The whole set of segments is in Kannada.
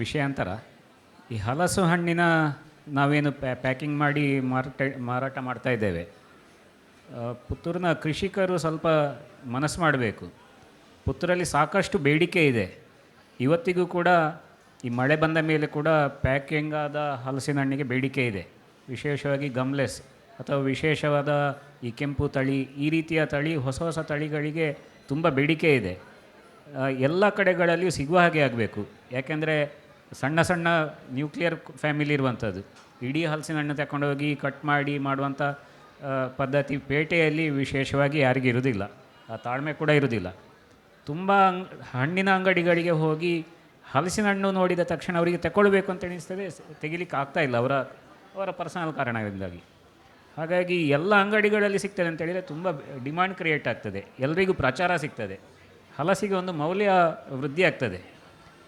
ವಿಷಯಾಂತರ. ಈ ಹಲಸು ಹಣ್ಣಿನ ನಾವೇನು ಪ್ಯಾಕಿಂಗ್ ಮಾಡಿ ಮಾರಾಟ ಮಾಡ್ತಾ ಇದ್ದೇವೆ. ಪುತ್ತೂರಿನ ಕೃಷಿಕರು ಸ್ವಲ್ಪ ಮನಸ್ಸು ಮಾಡಬೇಕು. ಪುತ್ತೂರಲ್ಲಿ ಸಾಕಷ್ಟು ಬೇಡಿಕೆ ಇದೆ. ಇವತ್ತಿಗೂ ಕೂಡ ಈ ಮಳೆ ಬಂದ ಮೇಲೆ ಕೂಡ ಪ್ಯಾಕಿಂಗ್ ಆದ ಹಲಸಿನ ಹಣ್ಣಿಗೆ ಬೇಡಿಕೆ ಇದೆ. ವಿಶೇಷವಾಗಿ ಗಮ್ಲೆಸ್ ಅಥವಾ ವಿಶೇಷವಾದ ಈ ಕೆಂಪು ತಳಿ, ಈ ರೀತಿಯ ತಳಿ, ಹೊಸ ಹೊಸ ತಳಿಗಳಿಗೆ ತುಂಬ ಬೇಡಿಕೆ ಇದೆ. ಎಲ್ಲ ಕಡೆಗಳಲ್ಲಿಯೂ ಸಿಗುವ ಹಾಗೆ ಆಗಬೇಕು. ಯಾಕೆಂದರೆ ಸಣ್ಣ ಸಣ್ಣ ನ್ಯೂಕ್ಲಿಯರ್ ಫ್ಯಾಮಿಲಿ ಇರುವಂಥದ್ದು. ಇಡೀ ಹಲಸಿನ ಹಣ್ಣು ತಗೊಂಡೋಗಿ ಕಟ್ ಮಾಡಿ ಮಾಡುವಂಥ ಪದ್ಧತಿ ಪೇಟೆಯಲ್ಲಿ ವಿಶೇಷವಾಗಿ ಯಾರಿಗೂ ಇರೋದಿಲ್ಲ. ಆ ತಾಳ್ಮೆ ಕೂಡ ಇರೋದಿಲ್ಲ. ತುಂಬ ಹಣ್ಣಿನ ಅಂಗಡಿಗಳಿಗೆ ಹೋಗಿ ಹಲಸಿನ ಹಣ್ಣು ನೋಡಿದ ತಕ್ಷಣ ಅವರಿಗೆ ತಗೊಳ್ಬೇಕು ಅಂತ ಎಣಿಸ್ತದೆ, ತೆಗಿಲಿಕ್ಕೆ ಆಗ್ತಾಯಿಲ್ಲ ಅವರ ಪರ್ಸನಲ್ ಕಾರಣದಿಂದಾಗಿ. ಹಾಗಾಗಿ ಎಲ್ಲ ಅಂಗಡಿಗಳಲ್ಲಿ ಸಿಗ್ತದೆ ಅಂತ ಹೇಳಿದರೆ ತುಂಬ ಡಿಮ್ಯಾಂಡ್ ಕ್ರಿಯೇಟ್ ಆಗ್ತದೆ, ಎಲ್ಲರಿಗೂ ಪ್ರಚಾರ ಸಿಗ್ತದೆ, ಹಲಸಿಗೆ ಒಂದು ಮೌಲ್ಯ ವೃದ್ಧಿ ಆಗ್ತದೆ.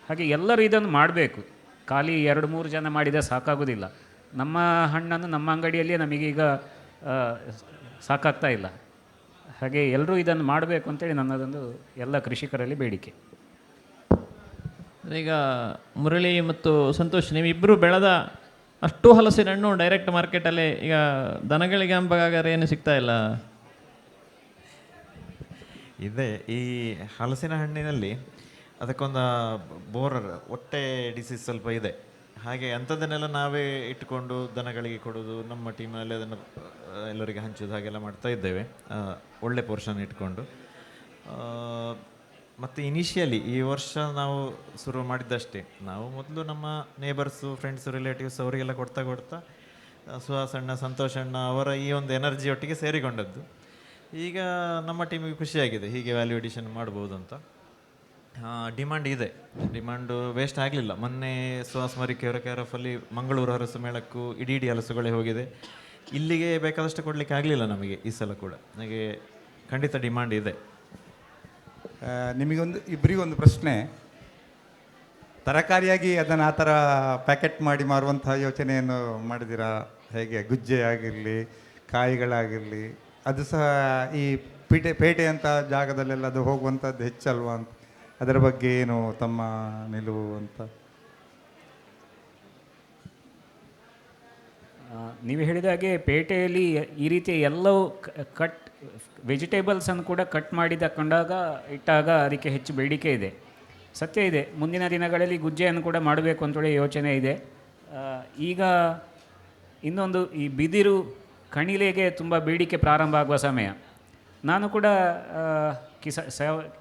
ಹಾಗೆ ಎಲ್ಲರೂ ಇದನ್ನು ಮಾಡಬೇಕು. ಖಾಲಿ 2-3 ಜನ ಮಾಡಿದರೆ ಸಾಕಾಗೋದಿಲ್ಲ. ನಮ್ಮ ಹಣ್ಣನ್ನು ನಮ್ಮ ಅಂಗಡಿಯಲ್ಲಿಯೇ ನಮಗೀಗ ಸಾಕಾಗ್ತಾ ಇಲ್ಲ. ಹಾಗೆ ಎಲ್ಲರೂ ಇದನ್ನು ಮಾಡಬೇಕು ಅಂತೇಳಿ ನನ್ನದೊಂದು ಎಲ್ಲ ಕೃಷಿಕರಲ್ಲಿ ಬೇಡಿಕೆ. ಈಗ ಮುರಳಿ ಮತ್ತು ಸಂತೋಷ್, ನೀವಿಬ್ಬರು ಬೆಳೆದ ಅಷ್ಟು ಹಲಸಿನ ಹಣ್ಣು ಡೈರೆಕ್ಟ್ ಮಾರ್ಕೆಟಲ್ಲಿ ಈಗ ದನಗಳಿಗೆ ಅಂಬಗಾಗರೆ ಏನು ಸಿಗ್ತಾ ಇಲ್ಲ ಇದೆ. ಈ ಹಲಸಿನ ಹಣ್ಣಿನಲ್ಲಿ ಅದಕ್ಕೊಂದು ಬೋರರ್, ಹೊಟ್ಟೆ ಡಿಸೀಸ್ ಸ್ವಲ್ಪ ಇದೆ. ಹಾಗೆ ಅಂಥದ್ದನ್ನೆಲ್ಲ ನಾವೇ ಇಟ್ಟುಕೊಂಡು ದನಗಳಿಗೆ ಕೊಡೋದು, ನಮ್ಮ ಟೀಮಲ್ಲಿ ಅದನ್ನು ಎಲ್ಲರಿಗೆ ಹಂಚೋದು, ಹಾಗೆಲ್ಲ ಮಾಡ್ತಾ ಇದ್ದೇವೆ, ಒಳ್ಳೆ ಪೋರ್ಷನ್ ಇಟ್ಕೊಂಡು. ಮತ್ತು ಇನಿಷಿಯಲಿ ಈ ವರ್ಷ ನಾವು ಶುರು ಮಾಡಿದ್ದಷ್ಟೇ. ನಾವು ಮೊದಲು ನಮ್ಮ ನೇಬರ್ಸು, ಫ್ರೆಂಡ್ಸು, ರಿಲೇಟಿವ್ಸ್ ಅವರಿಗೆಲ್ಲ ಕೊಡ್ತಾ ಸುಹಾಸಣ್ಣ, ಸಂತೋಷಣ್ಣ ಅವರ ಈ ಒಂದು ಎನರ್ಜಿ ಒಟ್ಟಿಗೆ ಸೇರಿಕೊಂಡದ್ದು. ಈಗ ನಮ್ಮ ಟೀಮಿಗೆ ಖುಷಿಯಾಗಿದೆ, ಹೀಗೆ ವ್ಯಾಲ್ಯೂ ಎಡಿಷನ್ ಮಾಡ್ಬೋದು ಅಂತ. ಡಿಮಾಂಡ್ ಇದೆ, ಡಿಮಾಂಡು ವೇಸ್ಟ್ ಆಗಲಿಲ್ಲ. ಮೊನ್ನೆ ಸುಹಾಸ್ ಮರಿಕೆಯವರ ಕ್ಯಾರಫಲ್ಲಿ ಮಂಗಳೂರು ಹಲಸು ಮೇಳಕ್ಕೂ ಇಡೀ ಹಲಸುಗಳೇ ಹೋಗಿದೆ. ಇಲ್ಲಿಗೆ ಬೇಕಾದಷ್ಟು ಕೊಡಲಿಕ್ಕೆ ಆಗಲಿಲ್ಲ ನಮಗೆ ಈ ಸಲ ಕೂಡ. ನನಗೆ ಖಂಡಿತ ಡಿಮಾಂಡ್ ಇದೆ. ಇಬ್ಬರಿಗೊಂದು ಪ್ರಶ್ನೆ. ತರಕಾರಿಯಾಗಿ ಅದನ್ನು ಆ ಥರ ಪ್ಯಾಕೆಟ್ ಮಾಡಿ ಮಾರುವಂಥ ಯೋಚನೆಯನ್ನು ಮಾಡಿದ್ದೀರಾ? ಹೇಗೆ ಗುಜ್ಜೆ ಆಗಿರಲಿ, ಕಾಯಿಗಳಾಗಿರಲಿ, ಅದು ಸಹ ಈ ಪೇಟೆ ಅಂತ ಜಾಗದಲ್ಲೆಲ್ಲ ಅದು ಹೋಗುವಂಥದ್ದು ಹೆಚ್ಚಲ್ವಾ ಅಂತ, ಅದರ ಬಗ್ಗೆ ಏನು ತಮ್ಮ ನಿಲುವು ಅಂತ? ನೀವು ಹೇಳಿದ ಹಾಗೆ ಪೇಟೆಯಲ್ಲಿ ಈ ರೀತಿ ಎಲ್ಲವೂ ವೆಜಿಟೇಬಲ್ಸನ್ನು ಕೂಡ ಕಟ್ ಮಾಡಿ ತಗೊಂಡಾಗ ಇಟ್ಟಾಗ ಅದಕ್ಕೆ ಹೆಚ್ಚು ಬೇಡಿಕೆ ಇದೆ. ಸತ್ಯ ಇದೆ, ಮುಂದಿನ ದಿನಗಳಲ್ಲಿ ಗುಜ್ಜೆಯನ್ನು ಕೂಡ ಮಾಡಬೇಕು ಅಂತೇಳಿ ಯೋಚನೆ ಇದೆ. ಈಗ ಇನ್ನೊಂದು, ಈ ಬಿದಿರು ಕಣಿಲೆಗೆ ತುಂಬ ಬೇಡಿಕೆ ಪ್ರಾರಂಭ ಆಗುವ ಸಮಯ. ನಾನು ಕೂಡ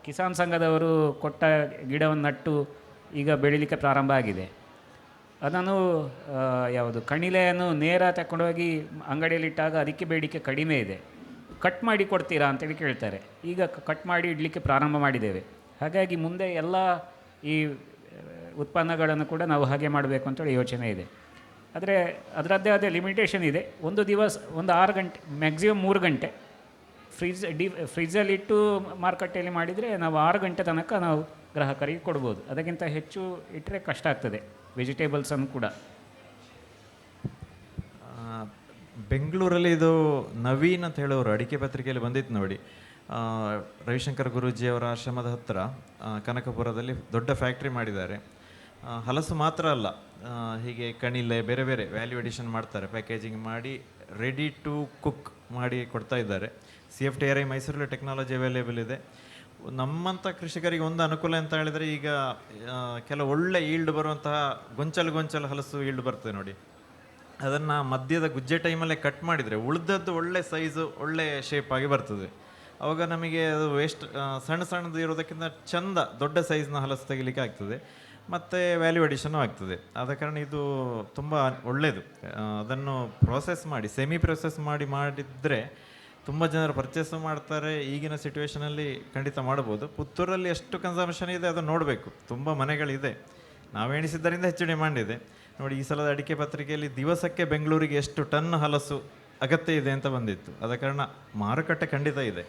ಕಿಸಾನ್ ಸಂಘದವರು ಕೊಟ್ಟ ಗಿಡವನ್ನು ನಟ್ಟು ಈಗ ಬೆಳೀಲಿಕ್ಕೆ ಪ್ರಾರಂಭ ಆಗಿದೆ. ಅದನ್ನು ಯಾವುದು ಕಣಿಲೆಯನ್ನು ನೇರ ತಗೊಂಡೋಗಿ ಅಂಗಡಿಯಲ್ಲಿಟ್ಟಾಗ ಅದಕ್ಕೆ ಬೇಡಿಕೆ ಕಡಿಮೆ ಇದೆ. ಕಟ್ ಮಾಡಿ ಕೊಡ್ತೀರಾ ಅಂತೇಳಿ ಕೇಳ್ತಾರೆ. ಈಗ ಕಟ್ ಮಾಡಿ ಇಡಲಿಕ್ಕೆ ಪ್ರಾರಂಭ ಮಾಡಿದ್ದೇವೆ. ಹಾಗಾಗಿ ಮುಂದೆ ಎಲ್ಲ ಈ ಉತ್ಪನ್ನಗಳನ್ನು ಕೂಡ ನಾವು ಹಾಗೆ ಮಾಡಬೇಕು ಅಂತೇಳಿ ಯೋಚನೆ ಇದೆ. ಆದರೆ ಅದರದ್ದೇ ಆದ ಲಿಮಿಟೇಷನ್ ಇದೆ. ಒಂದು ದಿವಸ ಒಂದು 6 ಗಂಟೆ, ಮ್ಯಾಕ್ಸಿಮಮ್ 3 ಗಂಟೆ ಫ್ರಿಜ್ಜಲ್ಲಿಟ್ಟು ಮಾರುಕಟ್ಟೆಯಲ್ಲಿ ಮಾಡಿದರೆ ನಾವು 6 ಗಂಟೆ ತನಕ ನಾವು ಗ್ರಾಹಕರಿಗೆ ಕೊಡ್ಬೋದು. ಅದಕ್ಕಿಂತ ಹೆಚ್ಚು ಇಟ್ಟರೆ ಕಷ್ಟ ಆಗ್ತದೆ ವೆಜಿಟೇಬಲ್ಸನ್ನು ಕೂಡ. ಬೆಂಗಳೂರಲ್ಲಿ ಇದು ನವೀನ್ ಅಂತ ಹೇಳೋರು ಅಡಿಕೆ ಪತ್ರಿಕೆಯಲ್ಲಿ ಬಂದಿತ್ತು ನೋಡಿ. ರವಿಶಂಕರ್ ಗುರೂಜಿಯವರ ಆಶ್ರಮದ ಹತ್ತಿರ ಕನಕಪುರದಲ್ಲಿ ದೊಡ್ಡ ಫ್ಯಾಕ್ಟ್ರಿ ಮಾಡಿದ್ದಾರೆ. ಹಲಸು ಮಾತ್ರ ಅಲ್ಲ, ಹೀಗೆ ಕಣಿಲೆ ಬೇರೆ ಬೇರೆ ವ್ಯಾಲ್ಯೂ ಎಡಿಷನ್ ಮಾಡ್ತಾರೆ, ಪ್ಯಾಕೇಜಿಂಗ್ ಮಾಡಿ ರೆಡಿ ಟು ಕುಕ್ ಮಾಡಿ ಕೊಡ್ತಾ ಇದ್ದಾರೆ. CFTRI ಮೈಸೂರಲ್ಲಿ ಟೆಕ್ನಾಲಜಿ ಅವೈಲೇಬಲ್ ಇದೆ. ನಮ್ಮಂಥ ಕೃಷಿಕರಿಗೆ ಒಂದು ಅನುಕೂಲ ಅಂತ ಹೇಳಿದರೆ, ಈಗ ಕೆಲವು ಒಳ್ಳೆ ಈಲ್ಡ್ ಬರುವಂತಹ ಗೊಂಚಲು ಹಲಸು ಈಲ್ಡ್ ಬರ್ತದೆ ನೋಡಿ. ಅದನ್ನು ಮಧ್ಯದ ಗುಜ್ಜೆ ಟೈಮಲ್ಲೇ ಕಟ್ ಮಾಡಿದರೆ ಉಳಿದದ್ದು ಒಳ್ಳೆ ಸೈಜು, ಒಳ್ಳೆ ಶೇಪ್ ಆಗಿ ಬರ್ತದೆ. ಆವಾಗ ನಮಗೆ ಅದು ವೇಸ್ಟ್, ಸಣ್ಣದು ಇರೋದಕ್ಕಿಂತ ಚಂದ ದೊಡ್ಡ ಸೈಜ್ನ ಹಲಸು ತೆಗಿಲಿಕ್ಕೆ ಆಗ್ತದೆ, ಮತ್ತು ವ್ಯಾಲ್ಯೂ ಅಡಿಷನ್ನು ಆಗ್ತದೆ. ಆದ ಕಾರಣ ಇದು ತುಂಬ ಒಳ್ಳೆಯದು. ಅದನ್ನು ಪ್ರೋಸೆಸ್ ಮಾಡಿ, ಸೆಮಿ ಪ್ರೋಸೆಸ್ ಮಾಡಿದರೆ ತುಂಬ ಜನರು ಪರ್ಚೇಸು ಮಾಡ್ತಾರೆ. ಈಗಿನ ಸಿಚುವೇಷನಲ್ಲಿ ಖಂಡಿತ ಮಾಡ್ಬೋದು. ಪುತ್ತೂರಲ್ಲಿ ಎಷ್ಟು ಕನ್ಸಂಪ್ಷನ್ ಇದೆ ಅದನ್ನು ನೋಡಬೇಕು. ತುಂಬ ಮನೆಗಳಿದೆ, ನಾವೆಣಿಸಿದ್ದರಿಂದ ಹೆಚ್ಚು ಡಿಮ್ಯಾಂಡ್ ಇದೆ ನೋಡಿ. ಈ ಸಲದ ಅಡಿಕೆ ಪತ್ರಿಕೆಯಲ್ಲಿ ದಿವಸಕ್ಕೆ ಬೆಂಗಳೂರಿಗೆ ಎಷ್ಟು ಟನ್ ಹಲಸು ಅಗತ್ಯ ಇದೆ ಅಂತ ಬಂದಿತ್ತು. ಆದ ಕಾರಣ ಮಾರುಕಟ್ಟೆ ಖಂಡಿತ ಇದೆ.